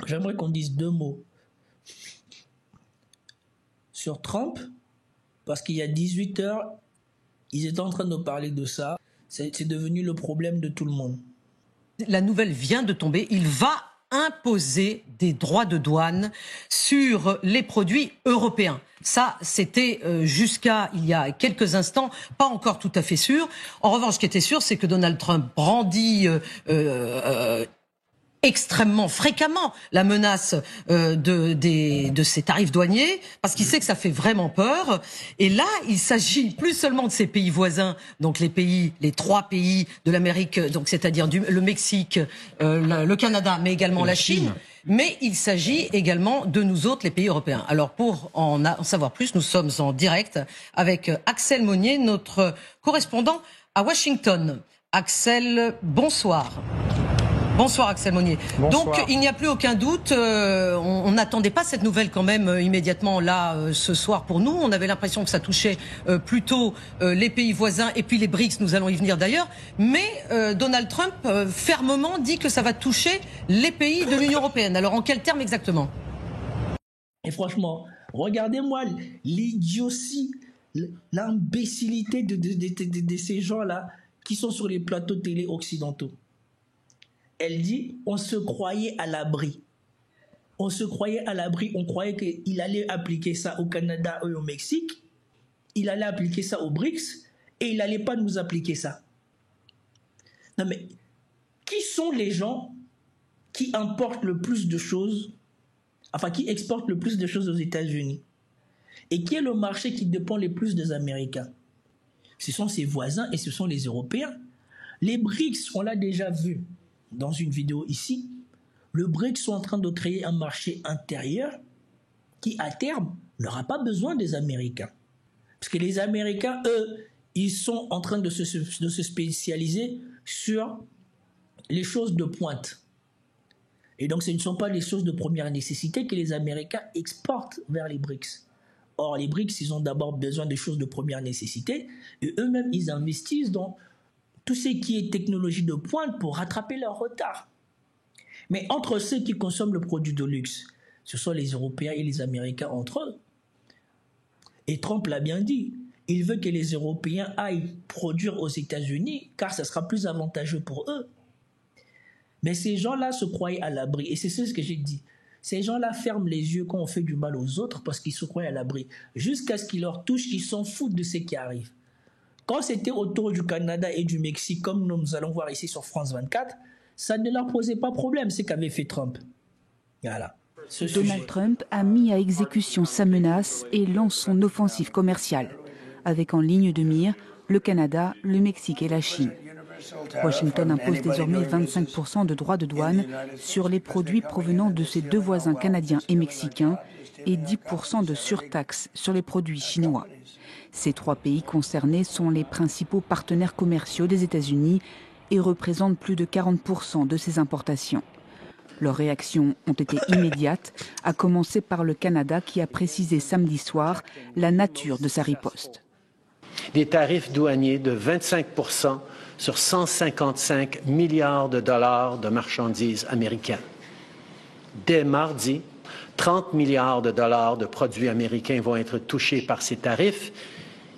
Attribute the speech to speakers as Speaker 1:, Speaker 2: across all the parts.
Speaker 1: j'aimerais qu'on dise 2 mots sur Trump, parce qu'il y a 18 heures, ils étaient en train de nous parler de ça. C'est devenu le problème de tout le monde.
Speaker 2: La nouvelle vient de tomber. Il va imposer des droits de douane sur les produits européens. Ça, c'était jusqu'à il y a quelques instants, pas encore tout à fait sûr. En revanche, ce qui était sûr, c'est que Donald Trump brandit extrêmement fréquemment la menace de ces tarifs douaniers, parce qu'il sait que ça fait vraiment peur. Et là, il s'agit plus seulement de ces pays voisins, donc les 3 pays de l'Amérique, donc c'est-à-dire le Mexique, le Canada, mais également la Chine. Mais il s'agit également de nous autres, les pays européens. Alors pour en savoir plus, nous sommes en direct avec Axel Monnier, notre correspondant à Washington. Axel, bonsoir. Bonsoir Axel Monnier.
Speaker 3: Bonsoir.
Speaker 2: Donc il n'y a plus aucun doute, on n'attendait pas cette nouvelle quand même immédiatement là ce soir pour nous. On avait l'impression que ça touchait plutôt les pays voisins et puis les BRICS, nous allons y venir d'ailleurs. Mais Donald Trump fermement dit que ça va toucher les pays de l'Union européenne. Alors en quels termes exactement?
Speaker 1: Et franchement, regardez-moi l'idiotie, l'imbécilité de ces gens-là qui sont sur les plateaux télé occidentaux. Elle dit, on se croyait à l'abri. On se croyait à l'abri, on croyait qu'il allait appliquer ça au Canada et au Mexique, il allait appliquer ça aux BRICS, et il n'allait pas nous appliquer ça. Non mais, qui sont les gens qui importent le plus de choses, enfin qui exportent le plus de choses aux États-Unis? Et qui est le marché qui dépend le plus des Américains? Ce sont ses voisins et ce sont les Européens. Les BRICS, on l'a déjà vu dans une vidéo ici, le BRICS sont en train de créer un marché intérieur qui, à terme, n'aura pas besoin des Américains. Parce que les Américains, eux, ils sont en train de se spécialiser sur les choses de pointe. Et donc, ce ne sont pas les choses de première nécessité que les Américains exportent vers les BRICS. Or, les BRICS, ils ont d'abord besoin des choses de première nécessité et eux-mêmes, ils investissent dans tout ce qui est technologie de pointe pour rattraper leur retard. Mais entre ceux qui consomment le produit de luxe, ce sont les Européens et les Américains entre eux. Et Trump l'a bien dit, il veut que les Européens aillent produire aux États-Unis car ça sera plus avantageux pour eux. Mais ces gens-là se croient à l'abri et c'est ce que j'ai dit. Ces gens-là ferment les yeux quand on fait du mal aux autres parce qu'ils se croient à l'abri. Jusqu'à ce qu'ils leur touchent, ils s'en foutent de ce qui arrive. Quand c'était autour du Canada et du Mexique, comme nous allons voir ici sur France 24, ça ne leur posait pas problème, ce qu'avait fait Trump. Voilà.
Speaker 4: Donald Trump a mis à exécution sa menace et lance son offensive commerciale, avec en ligne de mire le Canada, le Mexique et la Chine. Washington impose désormais 25% de droits de douane sur les produits provenant de ses 2 voisins canadiens et mexicains et 10% de surtaxe sur les produits chinois. Ces 3 pays concernés sont les principaux partenaires commerciaux des États-Unis et représentent plus de 40% de ces importations. Leurs réactions ont été immédiates, à commencer par le Canada qui a précisé samedi soir la nature de sa riposte.
Speaker 5: Des tarifs douaniers de 25% sur 155 milliards de dollars de marchandises américaines. Dès mardi, 30 milliards de dollars de produits américains vont être touchés par ces tarifs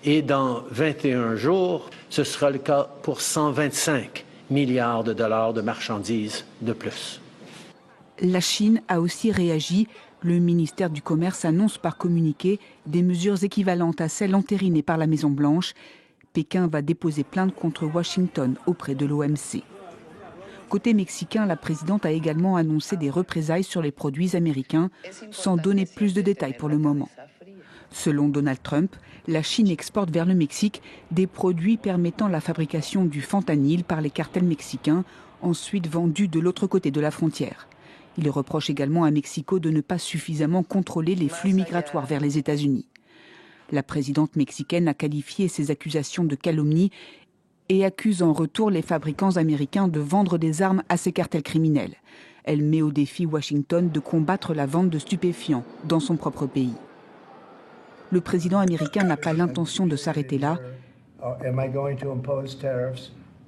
Speaker 5: et dans 21 jours, ce sera le cas pour 125 milliards de dollars de marchandises de plus.
Speaker 4: La Chine a aussi réagi. Le ministère du Commerce annonce par communiqué des mesures équivalentes à celles entérinées par la Maison-Blanche. Pékin va déposer plainte contre Washington auprès de l'OMC. Côté mexicain, la présidente a également annoncé des représailles sur les produits américains, sans donner plus de détails pour le moment. Selon Donald Trump, la Chine exporte vers le Mexique des produits permettant la fabrication du fentanyl par les cartels mexicains, ensuite vendus de l'autre côté de la frontière. Il reproche également à Mexico de ne pas suffisamment contrôler les flux migratoires vers les États-Unis. La présidente mexicaine a qualifié ces accusations de calomnie et accuse en retour les fabricants américains de vendre des armes à ces cartels criminels. Elle met au défi Washington de combattre la vente de stupéfiants dans son propre pays. Le président américain n'a pas l'intention de s'arrêter là.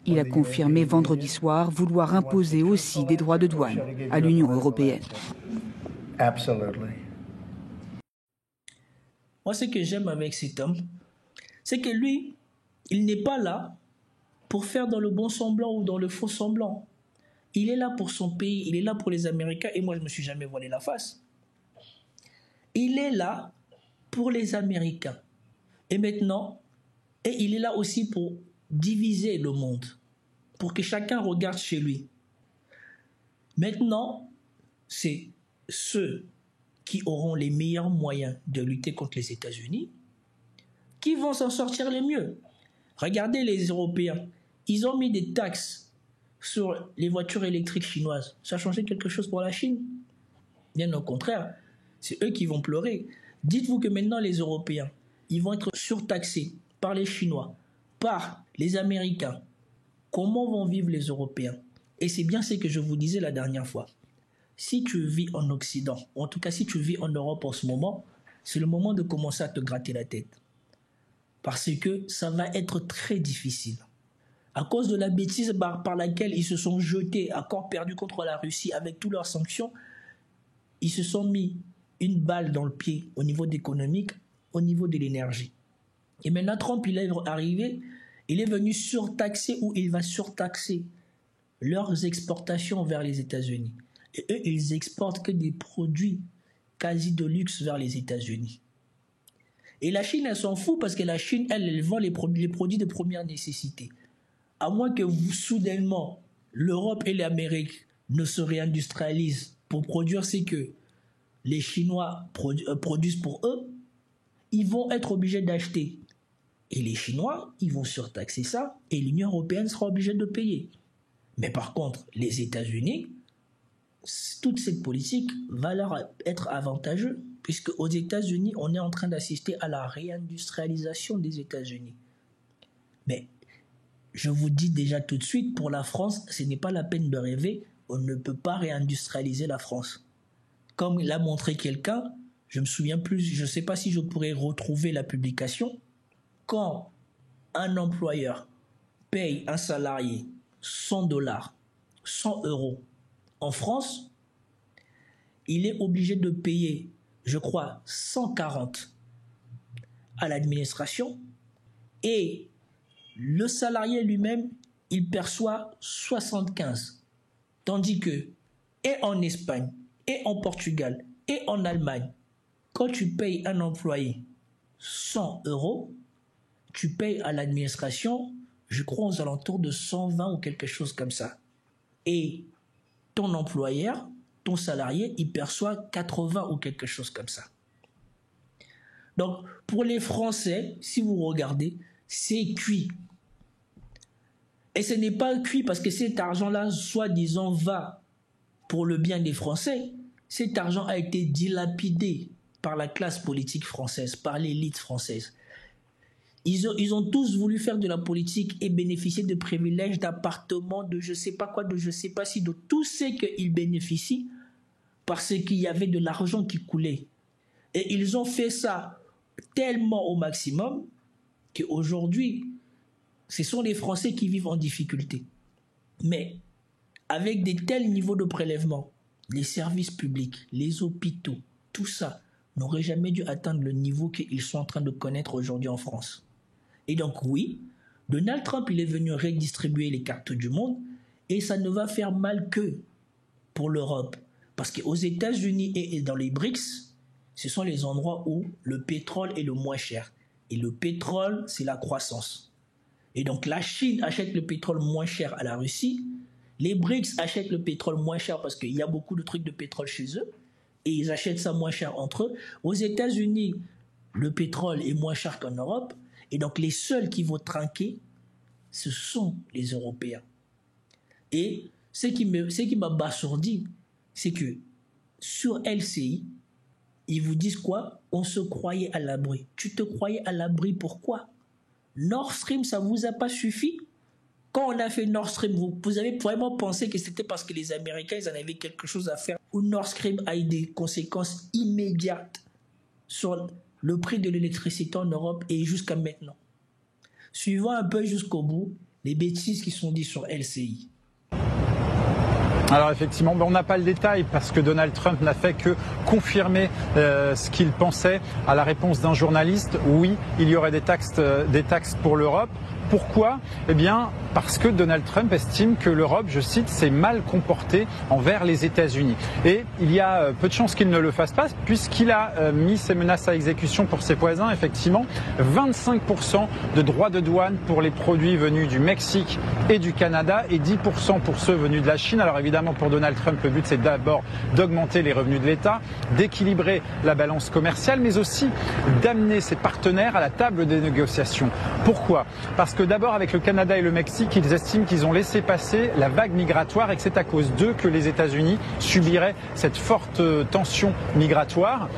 Speaker 4: Il a confirmé vendredi soir vouloir imposer aussi des droits de douane à l'Union européenne.
Speaker 3: Absolutely.
Speaker 1: Moi, ce que j'aime avec cet homme, c'est que lui, il n'est pas là pour faire dans le bon semblant ou dans le faux semblant. Il est là pour son pays, il est là pour les Américains, et moi, je ne me suis jamais voilé la face. Il est là pour les Américains. Et maintenant, et il est là aussi pour diviser le monde, pour que chacun regarde chez lui. Maintenant, c'est ceux qui auront les meilleurs moyens de lutter contre les États-Unis qui vont s'en sortir les mieux. Regardez les Européens, ils ont mis des taxes sur les voitures électriques chinoises. Ça a changé quelque chose pour la Chine? Bien au contraire, c'est eux qui vont pleurer. Dites-vous que maintenant les Européens, ils vont être surtaxés par les Chinois, par les Américains. Comment vont vivre les Européens? Et c'est bien ce que je vous disais la dernière fois. Si tu vis en Occident, ou en tout cas si tu vis en Europe en ce moment, c'est le moment de commencer à te gratter la tête. Parce que ça va être très difficile. À cause de la bêtise par laquelle ils se sont jetés à corps perdu contre la Russie avec toutes leurs sanctions, ils se sont mis une balle dans le pied au niveau économique, au niveau de l'énergie. Et maintenant, Trump, il est arrivé, il est venu surtaxer ou il va surtaxer leurs exportations vers les États-Unis. Et eux, ils exportent que des produits quasi de luxe vers les États-Unis. Et la Chine, elle s'en fout parce que la Chine, elle vend les produits de première nécessité. À moins que soudainement, l'Europe et l'Amérique ne se réindustrialisent pour produire ce que les Chinois produisent pour eux, ils vont être obligés d'acheter. Et les Chinois, ils vont surtaxer ça et l'Union européenne sera obligée de payer. Mais par contre, les États-Unis, toute cette politique va leur être avantageuse, puisque aux États-Unis, on est en train d'assister à la réindustrialisation des États-Unis. Mais je vous dis déjà tout de suite, pour la France, ce n'est pas la peine de rêver, on ne peut pas réindustrialiser la France. Comme l'a montré quelqu'un, je me souviens plus, je ne sais pas si je pourrais retrouver la publication, quand un employeur paye un salarié 100 $, 100 € en France, il est obligé de payer, je crois, 140 à l'administration et le salarié lui-même, il perçoit 75. Tandis que, et en Espagne, et en Portugal, et en Allemagne, quand tu payes un employé 100 €, tu payes à l'administration, je crois, aux alentours de 120 ou quelque chose comme ça. Et ton employeur, ton salarié, il perçoit 80 ou quelque chose comme ça. Donc, pour les Français, si vous regardez, c'est cuit. Et ce n'est pas cuit parce que cet argent-là, soi-disant, va pour le bien des Français. Cet argent a été dilapidé par la classe politique française, par l'élite française. Ils ont tous voulu faire de la politique et bénéficier de privilèges, d'appartements, de je sais pas quoi, de je sais pas si, de tout ce qu'ils bénéficient parce qu'il y avait de l'argent qui coulait. Et ils ont fait ça tellement au maximum qu'aujourd'hui, ce sont les Français qui vivent en difficulté. Mais avec des tels niveaux de prélèvement, les services publics, les hôpitaux, tout ça n'aurait jamais dû atteindre le niveau qu'ils sont en train de connaître aujourd'hui en France. Et donc oui, Donald Trump, il est venu redistribuer les cartes du monde et ça ne va faire mal que pour l'Europe. Parce qu'aux États-Unis et dans les BRICS, ce sont les endroits où le pétrole est le moins cher. Et le pétrole, c'est la croissance. Et donc la Chine achète le pétrole moins cher à la Russie. Les BRICS achètent le pétrole moins cher parce qu'il y a beaucoup de trucs de pétrole chez eux. Et ils achètent ça moins cher entre eux. Aux États-Unis, le pétrole est moins cher qu'en Europe. Et donc les seuls qui vont trinquer, ce sont les Européens. Et ce qui m'abasourdit, c'est que sur LCI, ils vous disent quoi? On se croyait à l'abri. Tu te croyais à l'abri pourquoi? Nord Stream, ça ne vous a pas suffi? Quand on a fait Nord Stream, vous avez vraiment pensé que c'était parce que les Américains, ils en avaient quelque chose à faire, ou Nord Stream a eu des conséquences immédiates sur le prix de l'électricité en Europe et jusqu'à maintenant. Suivons un peu jusqu'au bout les bêtises qui sont dites sur LCI.
Speaker 3: Alors effectivement, on n'a pas le détail parce que Donald Trump n'a fait que confirmer ce qu'il pensait à la réponse d'un journaliste. Oui, il y aurait des taxes pour l'Europe. Pourquoi ? Eh bien, parce que Donald Trump estime que l'Europe, je cite, s'est mal comportée envers les États-Unis. Et il y a peu de chances qu'il ne le fasse pas, puisqu'il a mis ses menaces à exécution pour ses voisins. Effectivement, 25% de droits de douane pour les produits venus du Mexique et du Canada et 10% pour ceux venus de la Chine. Alors évidemment, pour Donald Trump, le but, c'est d'abord d'augmenter les revenus de l'État, d'équilibrer la balance commerciale, mais aussi d'amener ses partenaires à la table des négociations. Pourquoi ? Parce que d'abord, avec le Canada et le Mexique, ils estiment qu'ils ont laissé passer la vague migratoire et que c'est à cause d'eux que les États-Unis subiraient cette forte tension migratoire.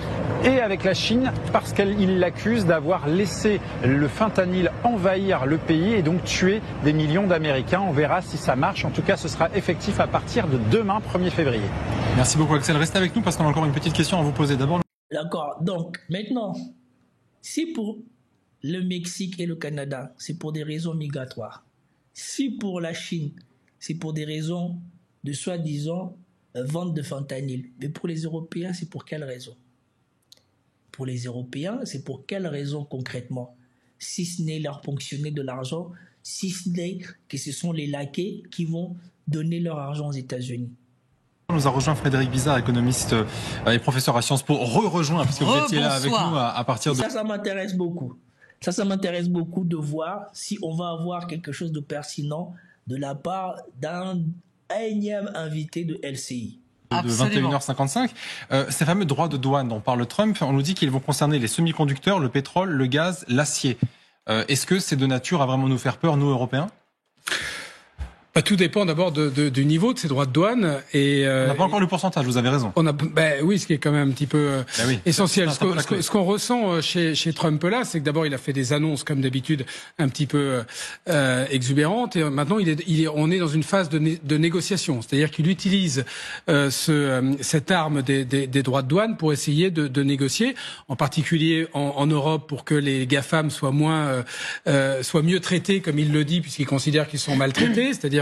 Speaker 3: Et avec la Chine, parce qu'ils l'accusent d'avoir laissé le fentanyl envahir le pays et donc tuer des millions d'Américains. On verra si ça marche. En tout cas, ce sera effectif à partir de demain, 1er février.
Speaker 6: Merci beaucoup, Axel. Restez avec nous parce qu'on a encore une petite question à vous poser. D'abord.
Speaker 1: D'accord. Donc, maintenant, si pour le Mexique et le Canada, c'est pour des raisons migratoires. Si pour la Chine, c'est pour des raisons de soi-disant vente de fentanyl. Mais pour les Européens, c'est pour quelle raison ? Pour les Européens, c'est pour quelle raison concrètement ? Si ce n'est leur ponctionner de l'argent, si ce n'est que ce sont les laquais qui vont donner leur argent aux États-Unis.
Speaker 6: Nous a rejoint Frédéric Bizard, économiste et professeur à Sciences Po. Rejoint, parce que vous étiez là avec nous à partir de...
Speaker 1: Ça m'intéresse beaucoup. Ça m'intéresse beaucoup de voir si on va avoir quelque chose de pertinent de la part d'un énième invité de LCI.
Speaker 6: De 21h55. Ces fameux droits de douane dont parle Trump, on nous dit qu'ils vont concerner les semi-conducteurs, le pétrole, le gaz, l'acier. Est-ce que c'est de nature à vraiment nous faire peur, nous, Européens ?
Speaker 7: Tout dépend d'abord du niveau de ces droits de douane. Et,
Speaker 6: on n'a pas encore le pourcentage, vous avez raison.
Speaker 7: Oui, ce qui est quand même un petit peu essentiel. Ce qu'on ressent chez Trump là, c'est que d'abord il a fait des annonces comme d'habitude un petit peu exubérantes, et maintenant on est dans une phase de négociation. C'est-à-dire qu'il utilise cette arme des droits de douane pour essayer de négocier, en particulier en Europe, pour que les GAFAM soient mieux traités, comme il le dit, puisqu'il considère qu'ils sont maltraités. C'est-à-dire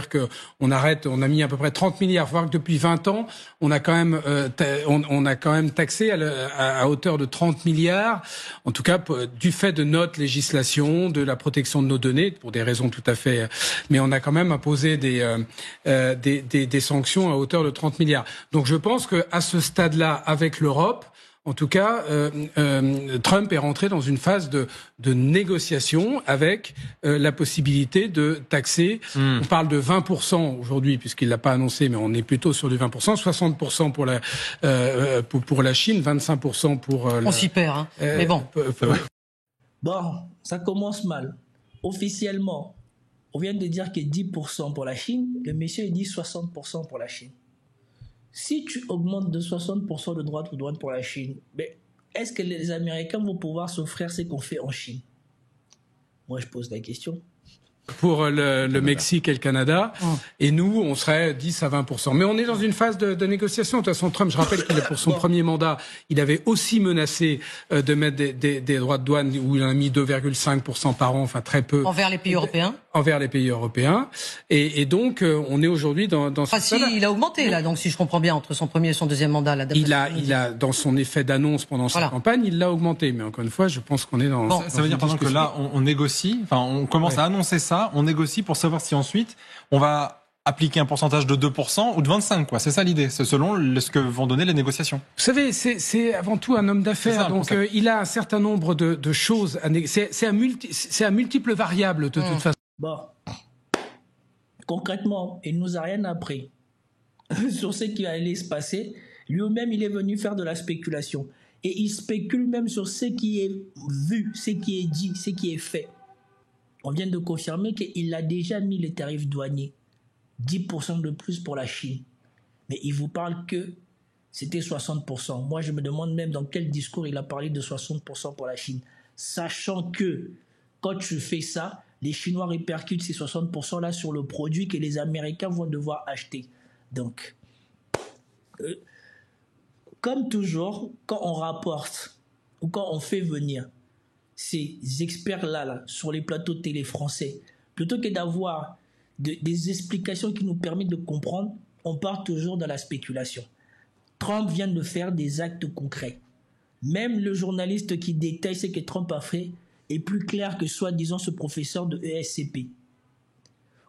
Speaker 7: on a mis à peu près 30 milliards. Il faut voir que depuis 20 ans, on a quand même taxé à hauteur de 30 milliards, en tout cas du fait de notre législation, de la protection de nos données, pour des raisons tout à fait. Mais on a quand même imposé des sanctions à hauteur de 30 milliards. Donc je pense qu'à ce stade-là, avec l'Europe, en tout cas, Trump est rentré dans une phase de négociation avec la possibilité de taxer. On parle de 20% aujourd'hui, puisqu'il l'a pas annoncé, mais on est plutôt sur du 20%, 60% pour la Chine, 25% pour...
Speaker 2: On s'y perd, hein. Mais bon.
Speaker 1: Bon, ça commence mal. Officiellement, on vient de dire que 10% pour la Chine, le monsieur dit 60% pour la Chine. Si tu augmentes de 60% de droits de douane pour la Chine, est-ce que les Américains vont pouvoir s'offrir ce qu'on fait en Chine ? Moi, je pose la question.
Speaker 7: Pour le Mexique et le Canada, et nous, on serait 10 à 20%. Mais on est dans une phase de négociation. De toute façon, Trump, je rappelle qu'il pour son premier mandat, il avait aussi menacé de mettre des droits de douane où il en a mis 2,5% par an, enfin très peu.
Speaker 2: Envers les pays européens.
Speaker 7: Envers les pays européens. Et donc, on est aujourd'hui dans ce stade-là.
Speaker 2: Il a augmenté, là, donc si je comprends bien, entre son premier et son deuxième mandat.
Speaker 7: Il a, dans son effet d'annonce pendant sa campagne, il l'a augmenté. Mais encore une fois, je pense qu'on est dans...
Speaker 6: Ça veut dire, par exemple, que là, on négocie, on commence à annoncer ça, on négocie pour savoir si ensuite on va appliquer un pourcentage de 2% ou de 25%, quoi. C'est ça l'idée, c'est selon ce que vont donner les négociations.
Speaker 7: Vous savez, c'est avant tout un homme d'affaires, donc il a un certain nombre de choses à négocier. C'est à multiples variables de toute façon.
Speaker 1: Bon, concrètement, il nous a rien appris sur ce qui allait se passer. Lui-même, il est venu faire de la spéculation. Et il spécule même sur ce qui est vu, ce qui est dit, ce qui est fait. On vient de confirmer qu'il a déjà mis les tarifs douaniers. 10% de plus pour la Chine. Mais il vous parle que c'était 60%. Moi, je me demande même dans quel discours il a parlé de 60% pour la Chine. Sachant que quand tu fais ça, les Chinois répercutent ces 60%-là sur le produit que les Américains vont devoir acheter. Donc, comme toujours, quand on rapporte ou quand on fait venir ces experts-là sur les plateaux télé français, plutôt que d'avoir des explications qui nous permettent de comprendre, on part toujours dans la spéculation. Trump vient de faire des actes concrets. Même le journaliste qui détaille ce que Trump a fait est plus clair que soi-disant ce professeur de ESCP.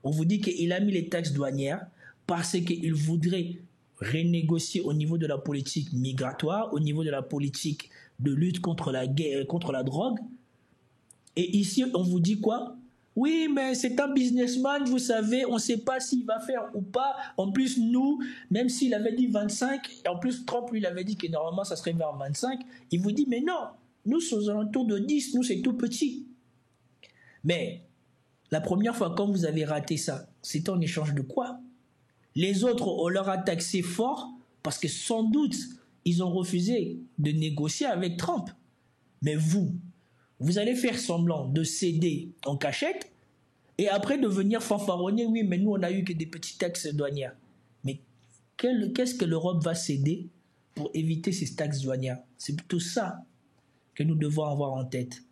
Speaker 1: On vous dit qu'il a mis les taxes douanières parce qu'il voudrait renégocier au niveau de la politique migratoire, au niveau de la politique de lutte contre la guerre, contre la drogue. Et ici, on vous dit quoi? Oui, mais c'est un businessman, vous savez, on ne sait pas s'il va faire ou pas. En plus, nous, même s'il avait dit 25, et en plus Trump lui il avait dit que normalement ça serait vers 25, il vous dit mais non, nous sommes aux alentours de 10, nous c'est tout petit. Mais la première fois quand vous avez raté ça, c'était en échange de quoi? Les autres, on leur a taxé fort parce que sans doute, ils ont refusé de négocier avec Trump. Mais vous allez faire semblant de céder en cachette et après de venir fanfaronner, oui, mais nous, on n'a eu que des petites taxes douanières. Mais qu'est-ce que l'Europe va céder pour éviter ces taxes douanières? C'est plutôt ça que nous devons avoir en tête.